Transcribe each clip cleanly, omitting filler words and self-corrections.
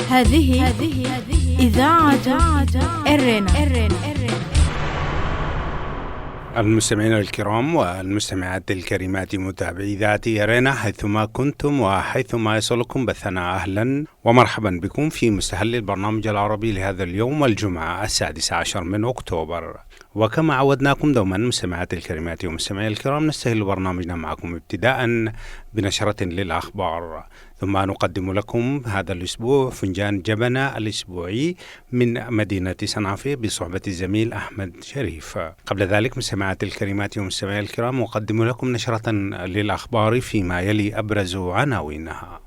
هذه إذاعة إرنا. المستمعين الكرام والمستمعات الكريمات متابعي ذات إرنا حيثما كنتم وحيثما يصلكم بثنا، أهلا ومرحبا بكم في مستهل البرنامج العربي لهذا اليوم الجمعة 16 من أكتوبر. وكما عودناكم دوما مستمعات الكريمات ومستمعي الكرام، نستهل برنامجنا معكم ابتداء بنشرة للأخبار، ثم نقدم لكم هذا الأسبوع فنجان جبنة الأسبوعي من مدينة سنعفة بصحبة الزميل أحمد شريف. قبل ذلك مستمعات الكريمات ومستمعي الكرام، أقدم لكم نشرة للأخبار فيما يلي أبرز عناوينها.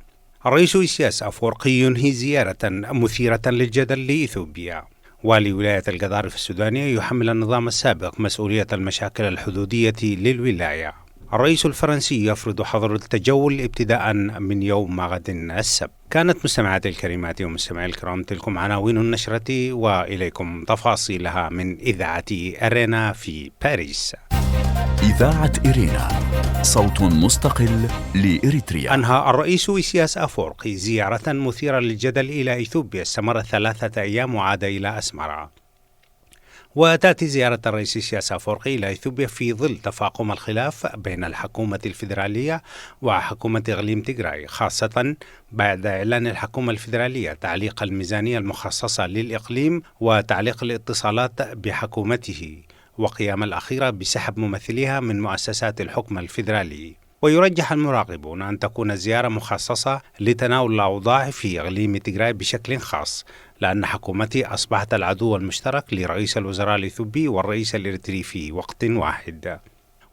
الرئيس إسياس أفورقي ينهي زيارة مثيرة للجدل لإثيوبيا. والي ولاية القضارف السودانية يحمل النظام السابق مسؤولية المشاكل الحدودية للولاية. الرئيس الفرنسي يفرض حظر التجول ابتداء من يوم غد السبت. كانت مستمعات الكريمات ومستمعي الكرام تلكم عناوين النشرة، وإليكم تفاصيلها من إذاعة إرنا في باريس. إذاعة إرنا، صوت مستقل لإريتريا. أنهى الرئيس إسياس أفورقي زيارة مثيرة للجدل إلى إثيوبيا استمرت 3 أيام وعاد إلى أسمرة. وتأتي زيارة الرئيس إسياس أفورقي إلى إثيوبيا في ظل تفاقم الخلاف بين الحكومة الفيدرالية وحكومة إقليم تيغراي، خاصة بعد إعلان الحكومة الفيدرالية تعليق الميزانية المخصصة للإقليم وتعليق الاتصالات بحكومته، وقيام الأخيرة بسحب ممثليها من مؤسسات الحكم الفيدرالي. ويرجح المراقبون أن تكون الزيارة مخصصة لتناول الأوضاع في إقليم تيغراي بشكل خاص، لأن حكومته أصبحت العدو المشترك لرئيس الوزراء الإثيوبي والرئيس الإريتري في وقت واحد.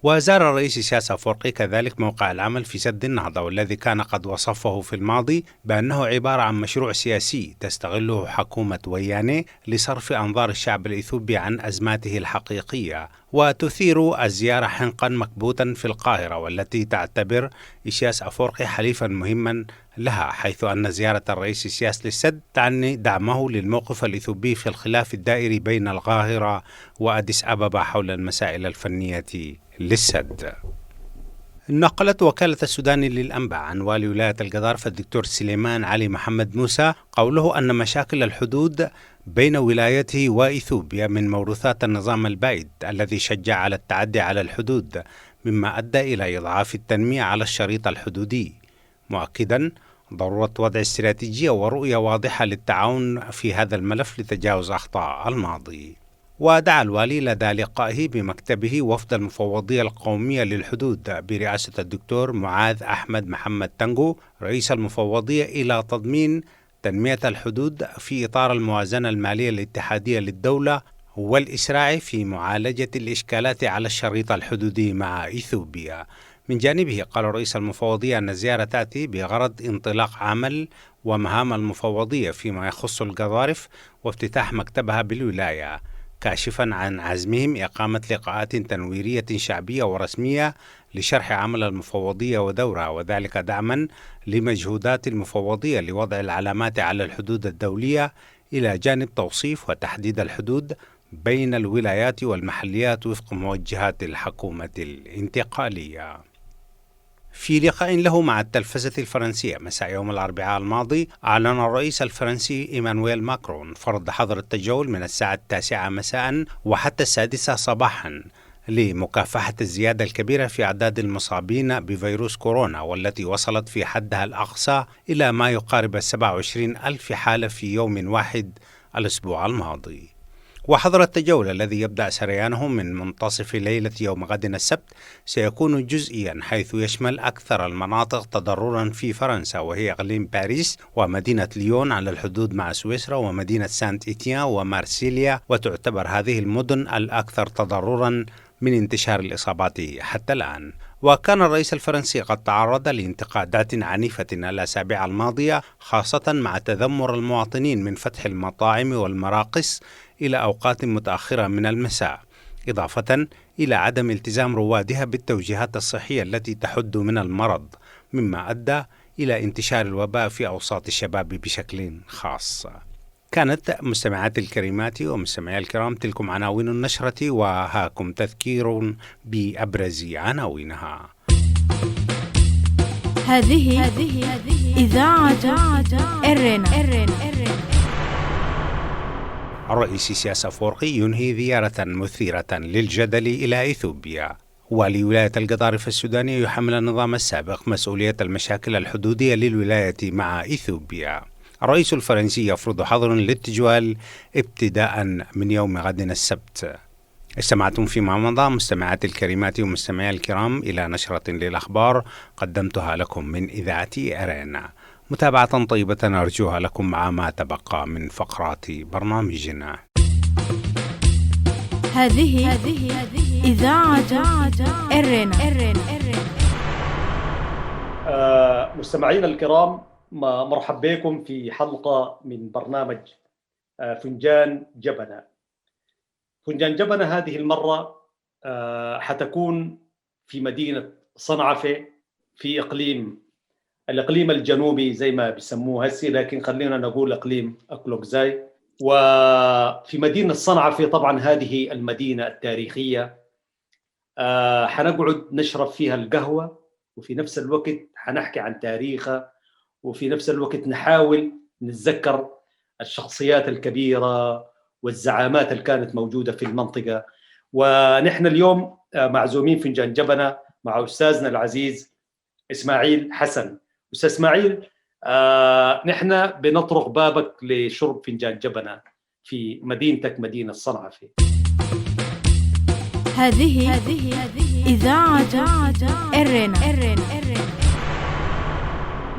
وزار الرئيس إسياس أفورقي كذلك موقع العمل في سد النهضة، والذي كان قد وصفه في الماضي بأنه عبارة عن مشروع سياسي تستغله حكومة وياني لصرف أنظار الشعب الإثيوبي عن أزماته الحقيقية. وتثير الزيارة حنقا مكبوتا في القاهرة، والتي تعتبر إسياس أفورقي حليفا مهما لها، حيث أن زيارة الرئيس إسياس للسد تعني دعمه للموقف الإثيوبي في الخلاف الدائري بين القاهرة وأديس أبابا حول المسائل الفنية للسد. نقلت وكالة السودان للأنباء عن والي ولاية القضارف الدكتور سليمان علي محمد موسى قوله أن مشاكل الحدود بين ولايته وإثيوبيا من موروثات النظام البائد الذي شجع على التعدي على الحدود، مما أدى إلى إضعاف التنمية على الشريط الحدودي، مؤكدا ضرورة وضع استراتيجية ورؤية واضحة للتعاون في هذا الملف لتجاوز أخطاء الماضي. ودعا الوالي لدى لقائه بمكتبه وفد المفوضية القومية للحدود برئاسة الدكتور معاذ أحمد محمد تنجو رئيس المفوضية إلى تضمين تنمية الحدود في إطار الموازنة المالية الاتحادية للدولة والإسراع في معالجة الإشكالات على الشريط الحدودي مع إثيوبيا. من جانبه قال رئيس المفوضية أن الزيارة تأتي بغرض انطلاق عمل ومهام المفوضية فيما يخص القضارف وافتتاح مكتبها بالولاية، كاشفا عن عزمهم إقامة لقاءات تنويرية شعبية ورسمية لشرح عمل المفوضية ودورها، وذلك دعما لمجهودات المفوضية لوضع العلامات على الحدود الدولية إلى جانب توصيف وتحديد الحدود بين الولايات والمحليات وفق موجهات الحكومة الانتقالية. في لقاء له مع التلفزة الفرنسية مساء يوم الأربعاء الماضي، أعلن الرئيس الفرنسي إيمانويل ماكرون فرض حظر التجول من الساعة 9 مساء وحتى 6 صباحا لمكافحة الزيادة الكبيرة في أعداد المصابين بفيروس كورونا، والتي وصلت في حدها الأقصى إلى ما يقارب 27,000 حالة في يوم واحد الأسبوع الماضي. وحظر التجول الذي يبدأ سريانه من منتصف ليلة يوم غد السبت سيكون جزئيا، حيث يشمل أكثر المناطق تضررا في فرنسا، وهي إقليم باريس ومدينة ليون على الحدود مع سويسرا ومدينة سانت إتيان ومارسيليا، وتعتبر هذه المدن الأكثر تضررا من انتشار الإصابات حتى الآن. وكان الرئيس الفرنسي قد تعرض لانتقادات عنيفة الأسابيع الماضية، خاصة مع تذمر المواطنين من فتح المطاعم والمراقص إلى أوقات متأخرة من المساء، إضافة إلى عدم التزام روادها بالتوجيهات الصحية التي تحد من المرض، مما أدى إلى انتشار الوباء في أوساط الشباب بشكل خاص. كانت مستمعات الكريمات ومستمعي الكرام تلكم عناوين النشرة، وهاكم تذكير بأبرز عناوينها. هذه إذاعة إرنا. الرئيس إسياس أفورقي ينهي زيارة مثيرة للجدل إلى إثيوبيا. والي ولاية القضارف السودانية يحمل النظام السابق مسؤولية المشاكل الحدودية للولاية مع إثيوبيا. الرئيس الفرنسي يفرض حظر للتجوال ابتداء من يوم غد السبت. استمعتم فيما مضى مستمعاتي الكريمات ومستمعي الكرام إلى نشرة للأخبار قدمتها لكم من إذاعة إرنا. متابعة طيبة أرجوها لكم مع ما تبقى من فقرات برنامجنا. هذه إذاعة إرنا. مستمعينا الكرام، مرحب بكم في حلقة من برنامج فنجان جبنة. فنجان جبنة هذه المرة حتكون في مدينة صنعفة في الإقليم الجنوبي زي ما بيسموه هسي، لكن خلينا نقول إقليم أكلوكزاي. وفي مدينة صنعفة طبعا هذه المدينة التاريخية حنقعد نشرب فيها القهوة، وفي نفس الوقت حنحكي عن تاريخها، وفي نفس الوقت نحاول نتذكر الشخصيات الكبيرة والزعامات اللي كانت موجودة في المنطقة. ونحن اليوم معزومين فنجان جبنة مع أستاذنا العزيز إسماعيل حسن. أستاذ إسماعيل، نحن بنطرق بابك لشرب فنجان جبنة في مدينتك مدينة صنعفة. هذه إذاعة إرنا.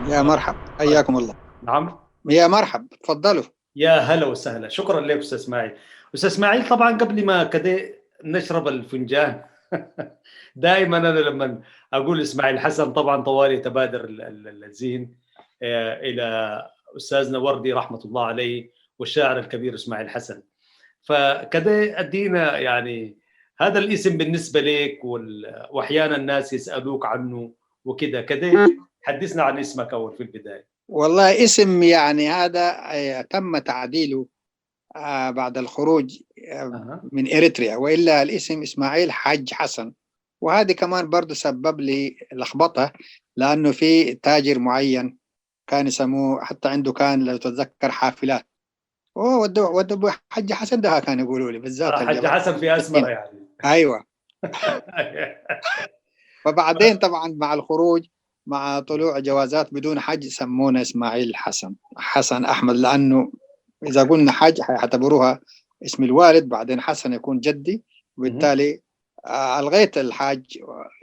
يا مرحب، حياكم الله. نعم يا مرحب، تفضلوا. يا هلا وسهلا، شكرا لك أستاذ إسماعيل. أستاذ إسماعيل، طبعا قبل ما كده نشرب الفنجان دائما أنا لما أقول إسماعيل حسن طبعا طوالي يتبادر الذهن إلى أستاذنا وردي رحمة الله عليه والشاعر الكبير إسماعيل حسن. فكده أدينا يعني هذا الاسم بالنسبة لك، وأحيانا الناس يسألوك عنه وكده. كده حدثنا عن اسمك أول في البداية. والله اسم يعني هذا تم تعديله بعد الخروج من إريتريا، وإلا الاسم إسماعيل حاج حسن. وهذه كمان برضو سبب لي لخبطة، لأنه في تاجر معين كان يسموه، حتى عنده كان لو تتذكر حافلات، ودوا حاج حسن ده كان يقولوا لي بالذات. حاج حسن في أسمرة يعني. أيوة. فبعدين طبعا مع الخروج، مع طلوع جوازات بدون حج، سمونا إسماعيل حسن أحمد، لأنه إذا قلنا حج حيعتبروها اسم الوالد، بعدين حسن يكون جدي، وبالتالي ألغيت الحاج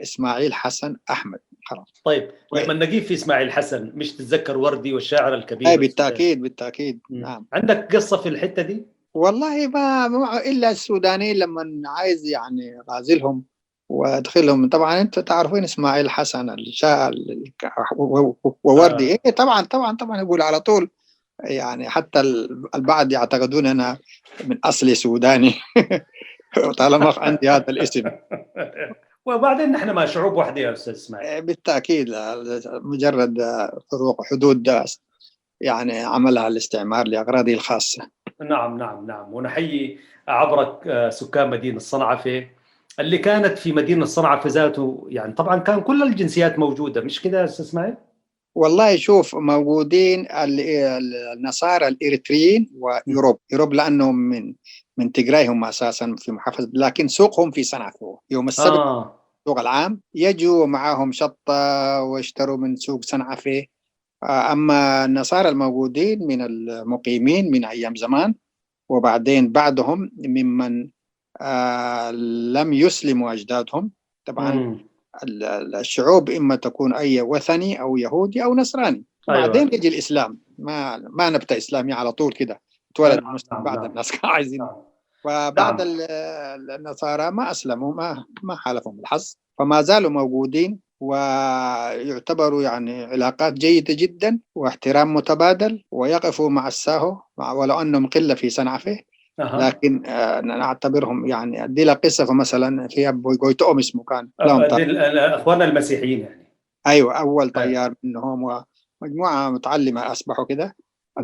إسماعيل حسن أحمد خلاص. طيب لما نجيب في إسماعيل حسن مش تتذكر وردي والشاعر الكبير؟ أي بالتأكيد. نعم. عندك قصة في الحتة دي؟ والله ما إلا السودانيين لما عايز يعني غازلهم وادخلهم. طبعا انت تعرفين اسماعيل حسن الشاعر ووردي. ايه طبعا يقول على طول يعني، حتى البعض يعتقدون انا من اصل سوداني طالما عندي هذا الاسم. وبعدين نحن ما شعوب واحده يا استاذ اسماعيل. بالتاكيد، مجرد فروق حدود يعني عملها الاستعمار لاغراضه الخاصه. نعم. ونحيي عبرك سكان مدينه صنعفه اللي كانت في مدينة صنعفة ذاته، يعني طبعا كان كل الجنسيات موجودة، مش كده يا أستاذ إسماعيل؟ والله شوف، موجودين النصارى الإريتريين ويوروب لأنهم من تجراي، هم أساسا في محافظة، لكن سوقهم في صنعفة يوم السبت. سوق العام يجوا معاهم شطة واشتروا من سوق صنعفة. أما النصارى الموجودين من المقيمين من أيام زمان، وبعدين بعدهم ممن لم يسلموا أجدادهم. طبعا الشعوب إما تكون أي وثني أو يهودي أو نصراني. بعدين يجي الإسلام، ما نبتة إسلامي على طول كده تولد مسلم. بعد الناس عايزين. وبعد النصارى ما أسلموا، ما حالفهم الحظ، فما زالوا موجودين، ويعتبروا يعني علاقات جيدة جدا واحترام متبادل، ويقفوا مع الساهو ولو أنهم قلة في صنعفة. لكن نعتبرهم يعني دي لا قصة. فمثلا في أبو جويتوم اسمه كان أخواننا المسيحيين يعني. أيوة، أول طيار منهم، ومجموعة متعلمة أصبحوا كده.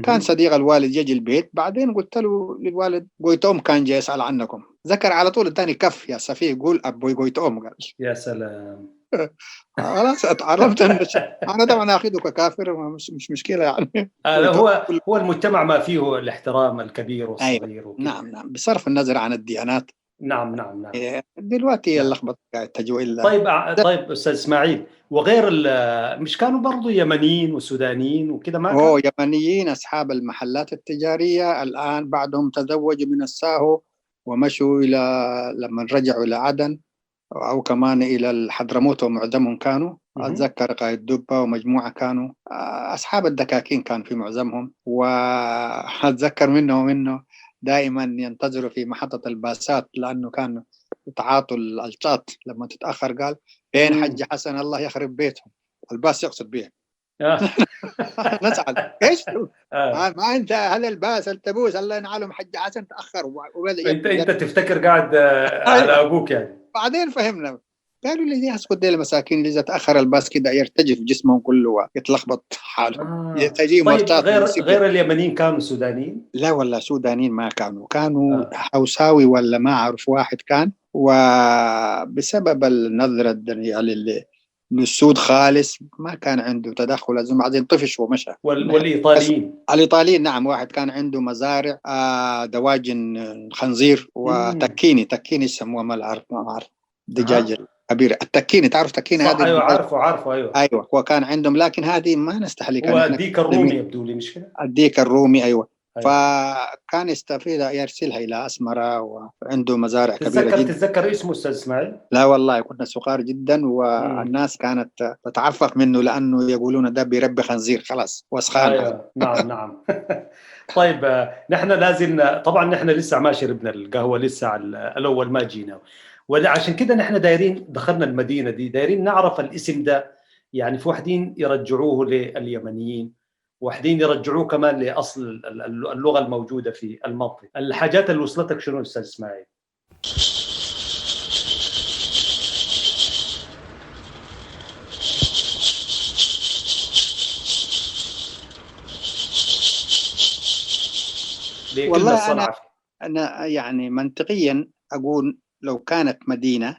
كان صديق الوالد يجي البيت، بعدين قلت له للوالد جويتوم كان جاي يسأل عنكم، ذكر على طول الثاني كف يا صفي، يقول أبو جويتوم. قال يا سلام. خلاص اتعرفت انا طبعا اخذك كافر، مش مشكله يعني. هو المجتمع ما فيه الاحترام الكبير والصغير. أيوة. نعم بصرف النظر عن الديانات. نعم. دلوقتي نعم. اللخبطه قاعد تجو الا. طيب استاذ اسماعيل، وغير مش كانوا برضو يمنيين وسودانيين وكذا ما هو يمنيين اصحاب المحلات التجاريه الان بعضهم تزوجوا من الساهو ومشوا الى لما رجعوا الى عدن او كمان الى الحضرموت، ومعظمهم كانوا اتذكر قائد دبه ومجموعه كانوا اصحاب الدكاكين كانوا في معظمهم. واتذكر منه دائما ينتظروا في محطه الباسات لانه كانوا يتعاطوا الالشاط لما تتاخر، قال فين حج حسن الله يخرب بيتهم، الباص يقصد بهم. نسأل ايش ما انت هل الباس التبوس الله ينعلم حج حسن تاخر انت تفتكر قاعد على ابوك يعني. بعدين فهمنا قالوا لي اسكت دي المساكين اللي اذا تاخر الباص كده يرتجف جسمهم كله ويتلخبط حالهم. طيب غير اليمنيين كانوا سودانيين؟ لا والله سودانيين ما كانوا حوساوي ولا ما اعرف واحد كان، وبسبب النظرة اللي السود خالص ما كان عنده تدخل، لازم بعدين طفش ومشى. الإيطاليين نعم، واحد كان عنده مزارع دواجن خنزير وتكيني يسموها ما أعرف دجاج كبير التكيني، تعرف تكيني هذه؟ أيوة عارفه أيوة وكان عندهم، لكن هذه ما نستحلي. هو الديك الرومي يبدو لي مش كده؟ الديك الرومي أيوة. فكان يستفيد يرسلها إلى أسمرة وعنده مزارع كبيرة جدا. تتذكر اسمه أستاذ إسماعيل؟ لا والله كنا صغار جدا، والناس كانت تتعفف منه لأنه يقولون ده بيربي خنزير خلاص وسخان. أيوة. نعم. طيب نحن لازلنا طبعا نحن لسه ما شربنا القهوة، لسه الأول ما جينا، وعشان كده نحن دايرين دخلنا المدينة دي دايرين نعرف الاسم ده. يعني في واحدين يرجعوه لليمنيين، واحدين يرجعوه كمان لأصل اللغة الموجودة في المنطقة. الحاجات اللي وصلتك شنو أستاذ إسماعيل؟ والله أنا يعني منطقيا أقول لو كانت مدينة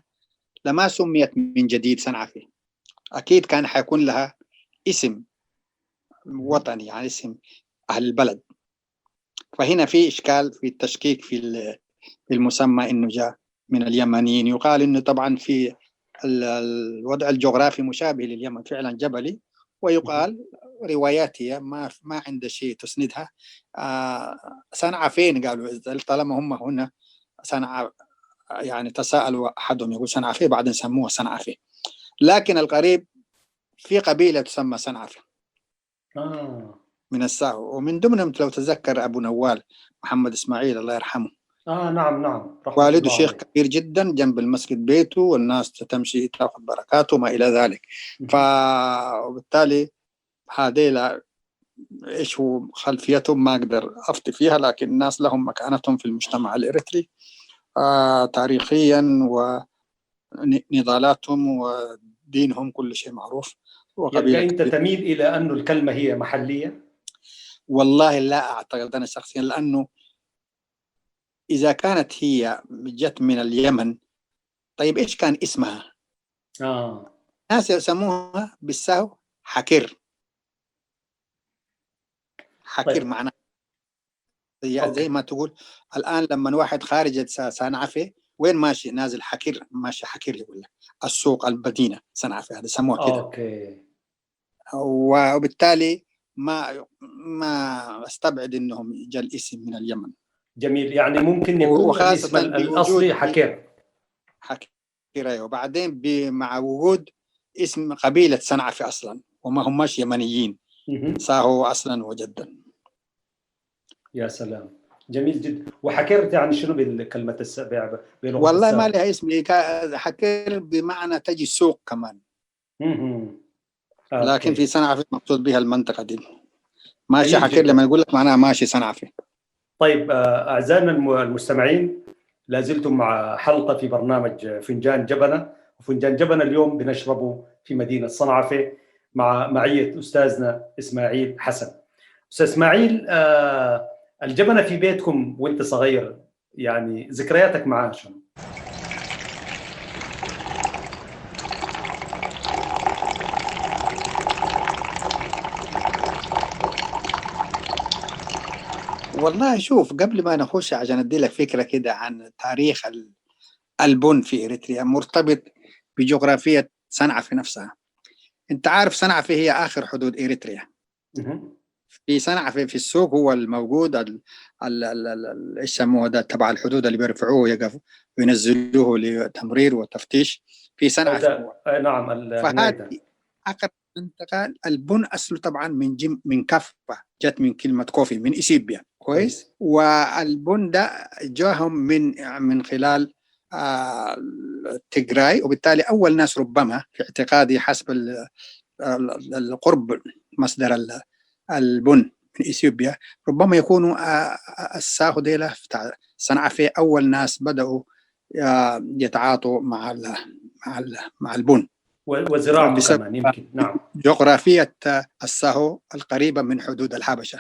لما سميت من جديد صنعفي، أكيد كان حيكون لها اسم وطني يعني اسم أهل البلد. فهنا في إشكال في التشكيك في المسمى إنه جاء من اليمنيين. يقال إنه طبعا في الوضع الجغرافي مشابه لليمن، فعلا جبلي، ويقال رواياتي ما عنده شيء تسندها. صنعاء فين؟ قالوا طالما هم هنا صنعاء، يعني تساءلوا أحدهم يقول صنعاء فين، بعدين سموها صنعاء فين. لكن القريب في قبيلة تسمى صنعاء فين من الساهو، ومن ضمنهم لو تذكر أبو نوال محمد إسماعيل الله يرحمه. نعم والده شيخ كبير جدا جنب المسجد بيته، والناس تمشي تأخذ بركاته ما إلى ذلك. فبالتالي هذه إيش هو خلفيتهم ما أقدر أفتي فيها، لكن الناس لهم مكانتهم في المجتمع الإريتري تاريخيا، ونضالاتهم ودينهم كل شيء معروف. يعني أنت تميل إلى أن الكلمة هي محلية؟ والله لا أعتقد أنا شخصيا، لأنه إذا كانت هي جت من اليمن طيب إيش كان اسمها؟ ناس يسموها بالساهو حكير. طيب. معناه زي ما تقول الآن لما واحد خارج صنعفة وين ماشي نازل حكير، ماشي حكير يقول لك السوق المدينة صنعفة، هذا سموه كده. وبالتالي ما استبعد انهم جاء الاسم من اليمن. جميل، يعني ممكن يكون الاسم الاصلي حكير. وبعدين مع وجود اسم قبيلة صنعفة اصلا وما هماش يمنيين، ساهو اصلا وجدا. يا سلام، جميل جدا. وحكير يعني شنو بالكلمة السابعة؟ والله ما لها اسم، حكير بمعنى تجي سوق كمان. لكن في صنعفة مقصود بها المنطقة دي. ماشي حكير لما يقول لك معناها ماشي صنعفة. طيب أعزائنا المستمعين، لازلتم مع حلقة في برنامج فنجان جبنة، وفنجان جبنة اليوم بنشربه في مدينة صنعفة مع معية أستاذنا إسماعيل حسن. أستاذ إسماعيل، الجبنة في بيتكم وانت صغير يعني ذكرياتك معاه شنو؟ والله شوف، قبل ما نخش عشان أدي لك فكرة كده عن تاريخ البن في إريتريا، مرتبط بجغرافية صنعاء في نفسها. أنت عارف صنعاء في هي آخر حدود إريتريا. في صنعاء في السوق هو الموجود ايش يسموه ده تبع الحدود اللي بيرفعوه يقف وينزلوه لتمرير وتفتيش في صنعاء. نعم. فهذه آخر منطقة. البن أصله طبعا من كفة، جت من كلمة كوفي، من إثيوبيا. كويس. والبن ده جاهم من خلال تيغراي، وبالتالي أول ناس ربما في اعتقادي حسب القرب مصدر البن من إثيوبيا، ربما يكونوا الساهو ديلا صنعاء في أول ناس بدأوا يتعاطوا مع البن وزراعة كمان يمكن. نعم. جغرافية الساهو القريبة من حدود الحبشة.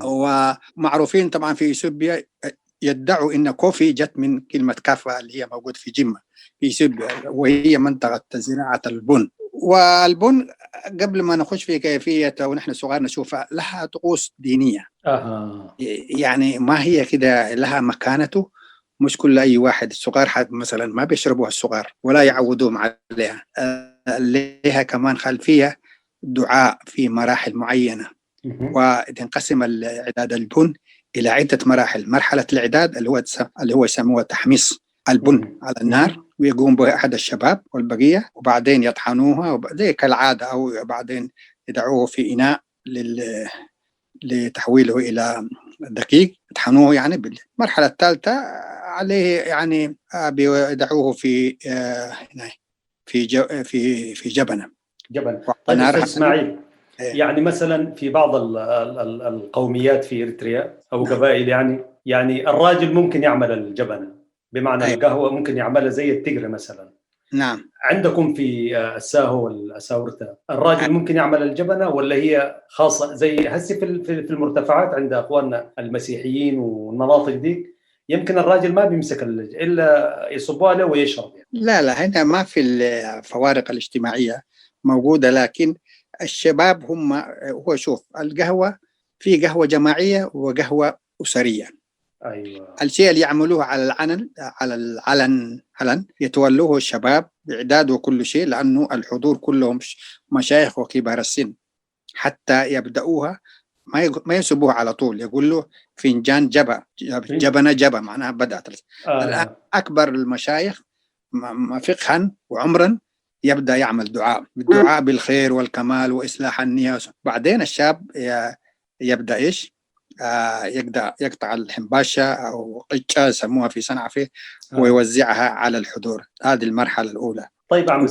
ومعروفين طبعا في إثيوبيا يدعوا إن كوفي جت من كلمة كافة اللي هي موجود في جمة في إثيوبيا، وهي منطقة زراعة البن. والبن قبل ما نخش في كيفية ونحن صغار نشوفها لها طقوس دينية. يعني ما هي كده، لها مكانته. مش كل أي واحد الصغار مثلا ما بيشربوها الصغار ولا يعودوهم عليها. لها كمان خلفية دعاء في مراحل معينة. وتنقسم الإعداد البن إلى عدة مراحل. مرحلة الإعداد اللي هو يسموها تحميص البن على النار، ويقوم به أحد الشباب والبقية، وبعدين يطحنوها زي كالعادة، أو بعدين يدعوه في إناء لتحويله إلى دقيق، يطحنوه يعني. بالمرحلة الثالثة عليه يعني بيدعوه في جبنة. طيب أستاذ إسماعيل، يعني مثلا في بعض القوميات في إريتريا أو قبائل يعني الراجل ممكن يعمل الجبنة، بمعنى القهوة ممكن يعملها زي التجرة مثلا. نعم. عندكم في الساهو والأساورتة الراجل ممكن يعمل الجبنة، ولا هي خاصة زي هسي في المرتفعات عند أخواننا المسيحيين والمناطق دي يمكن الراجل ما بيمسك إلا يصبها له ويشرب يعني. لا هنا ما في الفوارق الاجتماعية موجودة، لكن الشباب هو شوف، القهوة في قهوة جماعية وقهوة أسرية. أيوة. الشيء اللي يعملوه على العلن يتولوه الشباب بإعداد وكل شيء، لأنه الحضور كلهم مشايخ وكبار السن. حتى يبدأوها ما ينسبوها على طول، يقول له فنجان جبنة معناها بدأت. الآن أكبر المشايخ فقها وعمرا يبدأ يعمل بالدعاء بالخير والكمال وإصلاح النية. بعدين الشاب يبدأ يقطع الحنباشة أو قشة يسموها في صنعاء فيه ويوزعها على الحضور. هذه المرحلة الأولى. طيب عم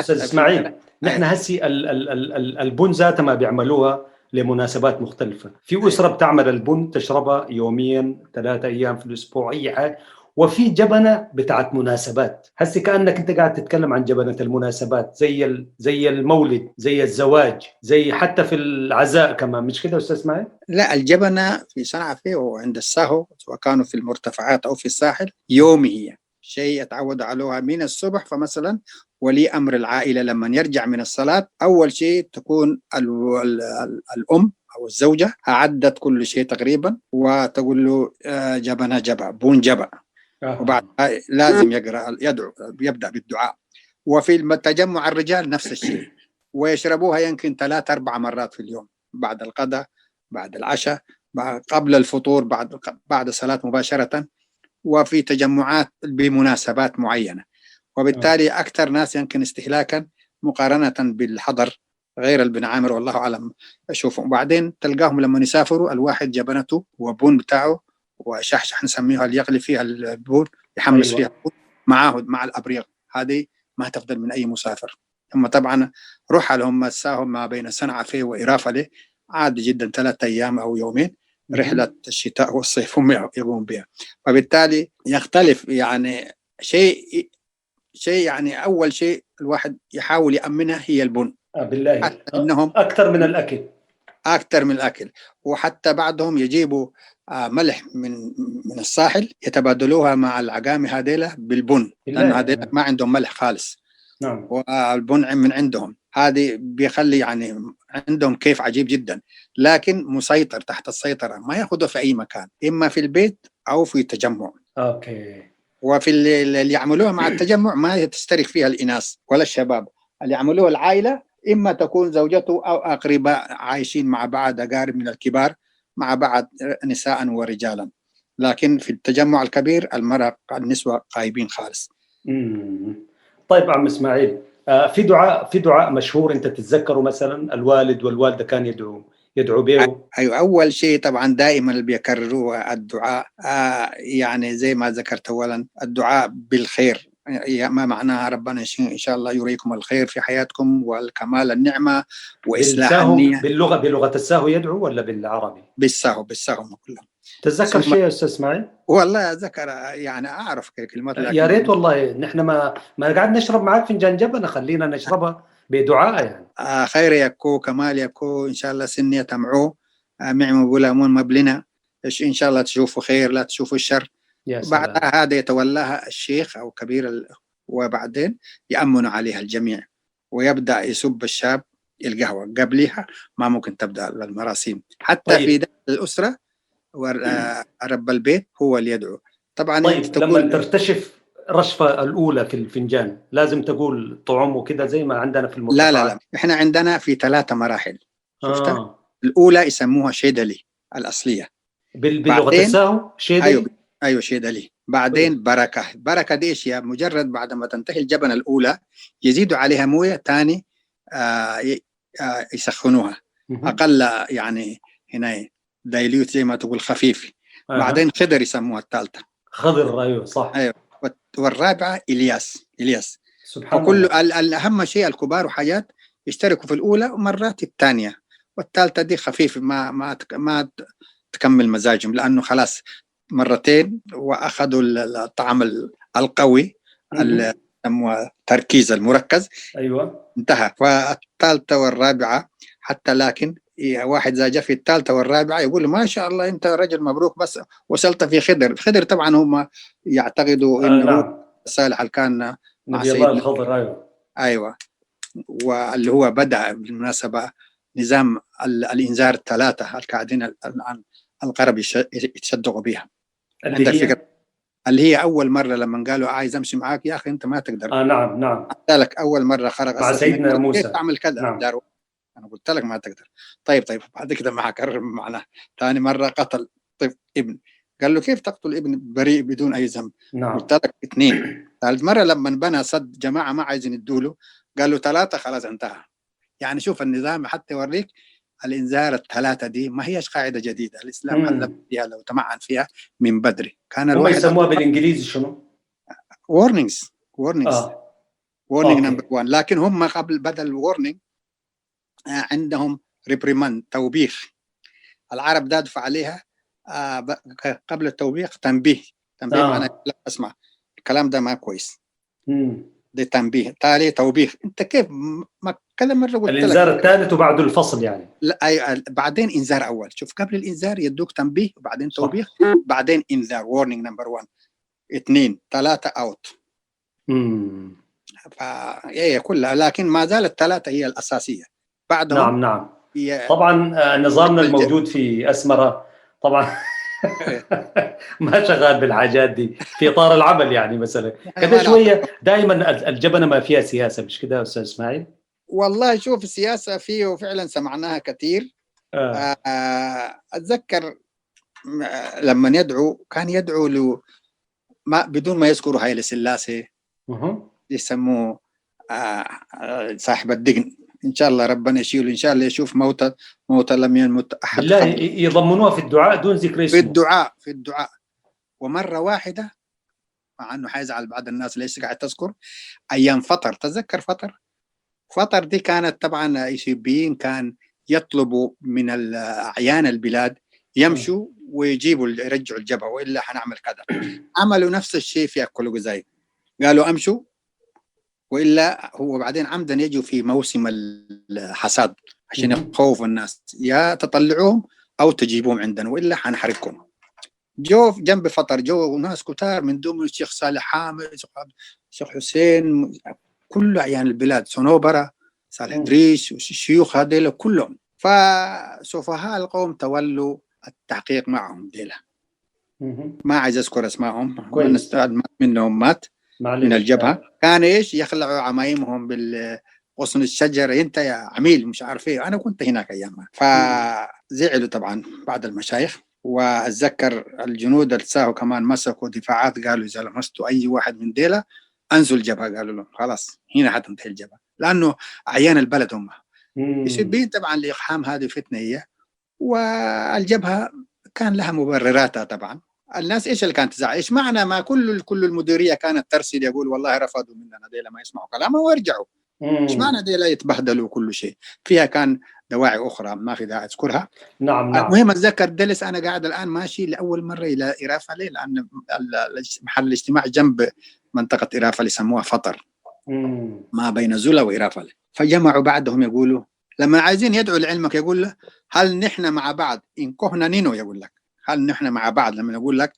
إسماعيل، نحن هسي البن ذاتها ما بيعملوها لمناسبات مختلفة. في أسرة بتعمل البن تشربها يوميا 3 أيام في الأسبوع أي حاجة، وفي جبنة بتاعت مناسبات. هسي كأنك أنت قاعد تتكلم عن جبنة المناسبات زي المولد، زي الزواج، زي حتى في العزاء كمان، مش كده أستاذ إسماعيل؟ لا، الجبنة في صنعاء فيه وعند الساهو، سواء كانوا في المرتفعات أو في الساحل، يومي هي شيء يتعود عليها من الصبح. فمثلا ولي أمر العائلة لما يرجع من الصلاة أول شيء تكون الأم أو الزوجة أعدت كل شيء تقريبا، وتقول له بون جبا، وبعد لازم يبدأ بالدعاء. وفي التجمع الرجال نفس الشيء، ويشربوها يمكن 3-4 مرات في اليوم، بعد الغداء، بعد العشاء، قبل الفطور، بعد الصلاة مباشرة، وفي تجمعات بمناسبات معينة. وبالتالي أكثر ناس يمكن استهلاكا مقارنة بالحضر غير البن عامر والله أعلم أشوفهم. وبعدين تلقاهم لما يسافروا الواحد جبنته وبون بتاعه وشحشح نسميها اللي يغلي فيها البون، يحمس فيها مع الأبريق. هذه ما تفضل من أي مسافر. هم طبعا رحلهم الساهم ما بين صنعاء فيه وإرافة عادي جدا 3 أيام أو يومين، رحلة الشتاء والصيف هم يقوم بها. وبالتالي يختلف يعني شيء يعني أول شيء الواحد يحاول يأمنها هي البن. بالله إنهم أكثر من الأكل. وحتى بعضهم يجيبوا ملح من الساحل يتبادلوها مع العقامي هذيلا بالبن، لأن هذيلا ما عندهم ملح خالص. نعم. والبن من عندهم. هذه بيخلي يعني عندهم كيف عجيب جدا، لكن مسيطر تحت السيطرة، ما يأخذه في أي مكان، إما في البيت أو في تجمع. اوكي. وفي اللي يعملوها مع التجمع ما تشترك فيها الإناث ولا الشباب، اللي يعملوها العائلة، إما تكون زوجته أو أقرباء عايشين مع بعض، أقارب من الكبار مع بعض، نساء ورجالا. لكن في التجمع الكبير المرأة النسوة غايبين خالص. طيب عم إسماعيل، في دعاء مشهور أنت تتذكره مثلا الوالد والوالدة كان يدعو به؟ أيوة، أول شيء طبعا دائما اللي بيكرروه الدعاء، يعني زي ما ذكرت أولا الدعاء بالخير، ما معناها ربنا إن شاء الله يريكم الخير في حياتكم والكمال النعمة وإصلاح النية. بلغة الساهو يدعو ولا بالعربي؟ بالساهو كلهم. تتذكر شيء يا أستاذ إسماعيل؟ والله أتذكر، يعني أعرف كلمات. يا ريت والله، نحن ما قاعد نشرب معك فنجان جبنة، خلينا نشربها بدعاء يعني. خير يكو كمال يكو إن شاء الله سنية تمعو معمو بولامون مبلنا إن شاء الله تشوفوا خير لا تشوفوا الشر. بعدها هذا يتولاها الشيخ أو كبير وبعدين يأمن عليها الجميع، ويبدأ يسب الشاب القهوة قبلها، ما ممكن تبدأ المراسيم حتى طيب. في داخل الأسرة ورب البيت هو اللي يدعو طبعا. طيب لما ترتشف رشفة الأولى في الفنجان لازم تقول طعم وكده زي ما عندنا في المرتفعات؟ لا إحنا عندنا في 3 مراحل. شفتها؟ الأولى يسموها شيدلي الأصلية بلغة الساهو شيدلي. أيوة شيدلي. بعدين بركة دي إيش؟ مجرد بعد ما تنتهي الجبنة الأولى يزيدوا عليها موية تاني، يسخنوها أقل، يعني هنا دايليوت زي ما تقول خفيف. بعدين خضر يسموها الثالثة. خضر أيوة صح. أيوة. والرابعة إلياس. سبحان الله. الأهم شيء الكبار وحاجات يشتركوا في الأولى ومرات الثانية، والثالثة دي خفيف ما تكمل مزاجهم، لأنه خلاص مرتين وأخذوا الطعم القوي التركيز المركز. أيوة انتهى. والثالثة والرابعة حتى، لكن واحد إذا جاء في الثالثة والرابعة يقول ما شاء الله أنت رجل مبروك، بس وصلت في خضر طبعا هم يعتقدوا إنه نعم. صالح اللي كان مع سيدنا الخضر. أيوة. واللي هو بدأ بالمناسبة نظام الإنذار 3 القاعدين الآن الغرب يتصدقوا بها. عندك فكرة اللي هي أول مرة لما قالوا عايز أمشي معاك يا أخي أنت ما تقدر. نعم لك أول مرة خرج مع سيدنا موسى تعمل كذا. نعم. أنا قلت لك ما تقدر. طيب بعد كده ما هكرر معنا. ثاني مرة قتل ابن، قال له كيف تقتل ابن بريء بدون أي ذنب؟ نعم. قلت لك 2. ثالث مرة لما بنى صد جماعة ما عايزين يدوله، قال له 3 خلاص انتهى. يعني شوف النظام حتى يوريك الإنذار 3 دي ما هيش قاعدة جديدة، الإسلام علم فيها لو تمعن فيها من بدري. كان الواحد يسموها بالإنجليزي شنو؟ warnings warning number 1. لكن هم قبل بدل warning عندهم reprimand توبيخ. العرب دادفع عليها قبل التوبيخ تنبيه. معناه لا اسمع الكلام ده ما كويس. ده تنبيه تالي توبيخ. انت كيف ما كذا مره قلت لك الانذار الثالث وبعده الفصل يعني. لا بعدين انذار اول. شوف قبل الانذار يدوك تنبيه وبعدين توبيخ بعدين انذار warning number 1 2 3 اوت. فهي كلها، لكن ما زالت 3 هي الاساسيه. بعدهم نعم طبعا نظامنا الموجود في أسمرة طبعا ما شغال بالحاجات دي في إطار العمل يعني. مثلا كده شوية دائما الجبنة ما فيها سياسة، مش كده أستاذ إسماعيل؟ والله شوف السياسة فيه وفعلا سمعناها كثير. أتذكر لما يدعو كان يدعو له بدون ما يذكروا هاي السلاسة يسموه صاحب الدقن. إن شاء الله ربنا يشيله، إن شاء الله يشوف موت لم يمت أحد. لا يضمنوها في الدعاء دون ذكر اسمه. في الدعاء. ومرة واحدة مع أنه حيزعل بعض الناس ليش قاعد تذكر أيام فطر. تذكر فطر دي كانت طبعا إيثيوبيين كان يطلبوا من أعيان البلاد يمشوا ويجيبوا يرجعوا الجبهة وإلا حنعمل كذا. عملوا نفس الشيء في أكل جزائر، قالوا أمشوا وإلا هو بعدين عمدا يجوا في موسم الحصاد عشان يخوفوا الناس، يا تطلعوهم أو تجيبوهم عندنا وإلا حنحرقكم. جو جنب فطر جو ناس كتار من ضمن الشيخ صالح حامد، الشيخ حسين، كل أعيان البلاد، صنوبرة، صالح إدريس والشيوخ هذيلا كلهم. فسفهاء القوم تولوا التحقيق معهم ديلا. ما عايز أذكر أسمائهم، من استعد منهم مات من الجبهة. كان إيش يخلعوا عمايمهم بالغصن الشجر، أنت يا عميل مش عارف إيه. أنا كنت هناك أيامها. فزعلوا طبعا بعض المشايخ. وأتذكر الجنود الساهو كمان مسكوا دفاعات، قالوا إذا لمستوا أي واحد من ديلا أنزل الجبهة. قالوا لهم خلاص هنا حتنتهي الجبهة، لأنه عيان البلد هم يسبين طبعا لإقحام هذه فتنة هي. والجبهة كان لها مبرراتها طبعا. الناس إيش اللي كانت تزعل؟ إيش معنى ما كل المديرية كانت ترسل يقول والله رفضوا مننا ديلا ما يسمعوا كلامه ويرجعوا. إيش معنى ديلا يتبهدلوا كل شيء؟ فيها كان دواعي أخرى ما في داعي أذكرها. نعم. المهم أتذكر دلس أنا قاعد الآن ماشي لأول مرة إلى إرافة، لأن محل الاجتماع جنب منطقة إرافة اللي يسموها فطر ما بين زولا وإرافة. فجمعوا بعدهم يقولوا لما عايزين يدعوا لعلمك يقول له هل نحن مع بعض إن كهنا نينو، يقول لك هل نحن مع بعض. لما يقول لك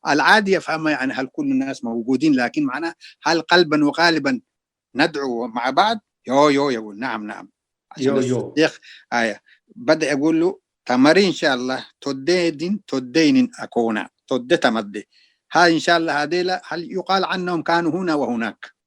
العادي يفهمها يعني هل كل الناس موجودين، لكن معناه هل قلبا وقالبا ندعو مع بعض. يو يقول نعم. عشان الصديق بدأ يقول له تمرين إن شاء الله تدين أكونا تد تمدي. هاي إن شاء الله هذيلا هل يقال عنهم كانوا هنا وهناك.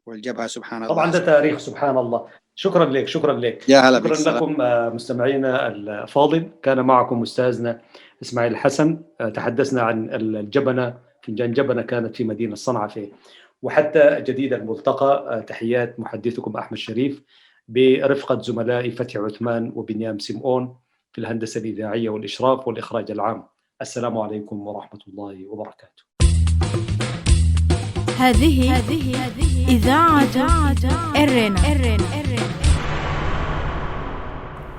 والجبهة سبحان الله. طبعا ده تاريخ سبحان الله. شكرا لك. شكرا لكم مستمعينا الفاضل. كان معكم أستاذنا إسماعيل الحسن. تحدثنا عن الجبنة. فنجان جبنة كانت في مدينة صنعاء وحتى جديد الملتقى. تحيات محدثكم أحمد شريف برفقة زملائي فتحي عثمان وبنيام سمعون في الهندسة الإذاعية والإشراف والإخراج العام. السلام عليكم ورحمة الله وبركاته. هذه إذاعة إرنا.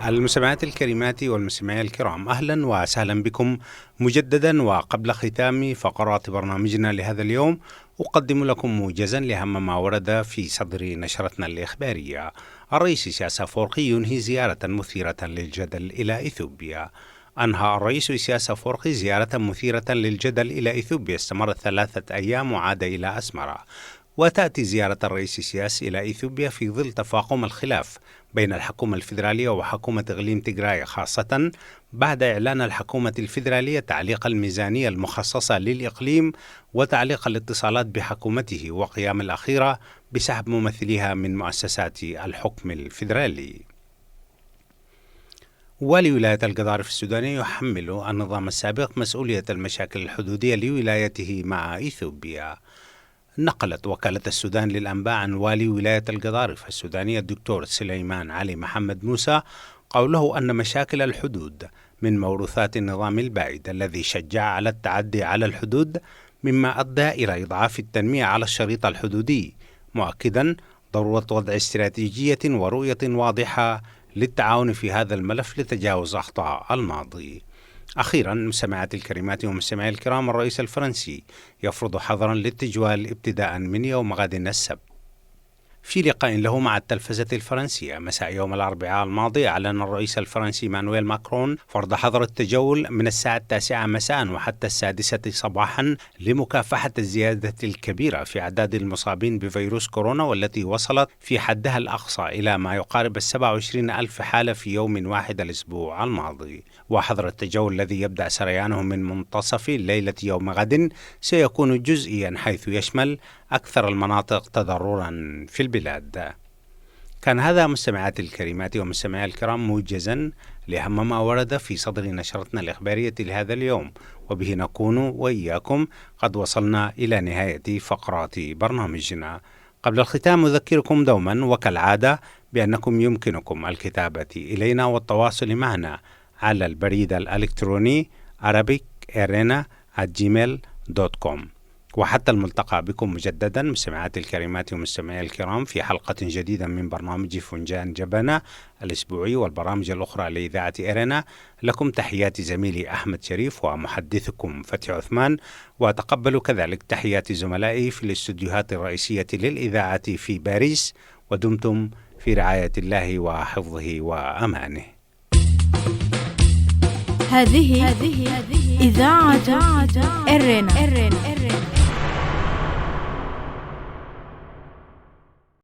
المستمعات الكريمات والمستمعين الكرام، أهلا وسهلا بكم مجددا. وقبل ختام فقرات برنامجنا لهذا اليوم أقدم لكم موجزا لأهم ما ورد في صدر نشرتنا الإخبارية. الرئيس إسياس أفورقي ينهي زيارة مثيرة للجدل إلى إثيوبيا. أنهى الرئيس إسياس أفورقي زيارة مثيرة للجدل إلى إثيوبيا استمرت 3 أيام وعاد إلى أسمرة. وتأتي زيارة الرئيس إسياس إلى إثيوبيا في ظل تفاقم الخلاف بين الحكومة الفيدرالية وحكومة إقليم تيغراي، خاصة بعد إعلان الحكومة الفيدرالية تعليق الميزانية المخصصة للإقليم وتعليق الاتصالات بحكومته، وقيام الأخيرة بسحب ممثليها من مؤسسات الحكم الفيدرالي. والي ولاية القضارف السوداني يحمل النظام السابق مسؤولية المشاكل الحدودية لولايته مع إثيوبيا. نقلت وكالة السودان للأنباء عن والي ولاية القضارف السودانية الدكتور سليمان علي محمد موسى قوله أن مشاكل الحدود من موروثات النظام البائد الذي شجع على التعدي على الحدود، مما أدى إلى إضعاف التنمية على الشريط الحدودي، مؤكدا ضرورة وضع استراتيجية ورؤية واضحة للتعاون في هذا الملف لتجاوز أخطاء الماضي. أخيرا مستمعات الكريمات ومستمعي الكرام، الرئيس الفرنسي يفرض حظرا للتجوال ابتداء من يوم غد السبت. في لقاء له مع التلفزة الفرنسية مساء يوم الأربعاء الماضي، أعلن الرئيس الفرنسي مانويل ماكرون فرض حظر التجول من الساعة 9 مساء وحتى 6 صباحا لمكافحة الزيادة الكبيرة في أعداد المصابين بفيروس كورونا، والتي وصلت في حدها الأقصى إلى ما يقارب 27,000 حالة في يوم واحد الأسبوع الماضي. وحظر التجول الذي يبدأ سريانه من منتصف ليلة يوم غد سيكون جزئيا، حيث يشمل أكثر المناطق تضررا في البلاد. كان هذا مستمعات الكريمات ومستمعي الكرام موجزا لأهم ما ورد في صدر نشرتنا الإخبارية لهذا اليوم، وبه نكون وإياكم قد وصلنا إلى نهاية فقرات برنامجنا. قبل الختام أذكركم دوما وكالعادة بأنكم يمكنكم الكتابة إلينا والتواصل معنا على البريد الإلكتروني arabicerena@gmail.com. وحتى الملتقى بكم مجددا مستمعات الكريمات ومستمعي الكرام في حلقة جديدة من برنامج فنجان جبنة الأسبوعي والبرامج الأخرى لإذاعة إرنا. لكم تحيات زميلي أحمد شريف ومحدثكم فتحي عثمان، وأتقبل كذلك تحيات زملائي في الاستوديوهات الرئيسية للإذاعة في باريس. ودمتم في رعاية الله وحفظه وأمانه. هذه إذاعة إرنا.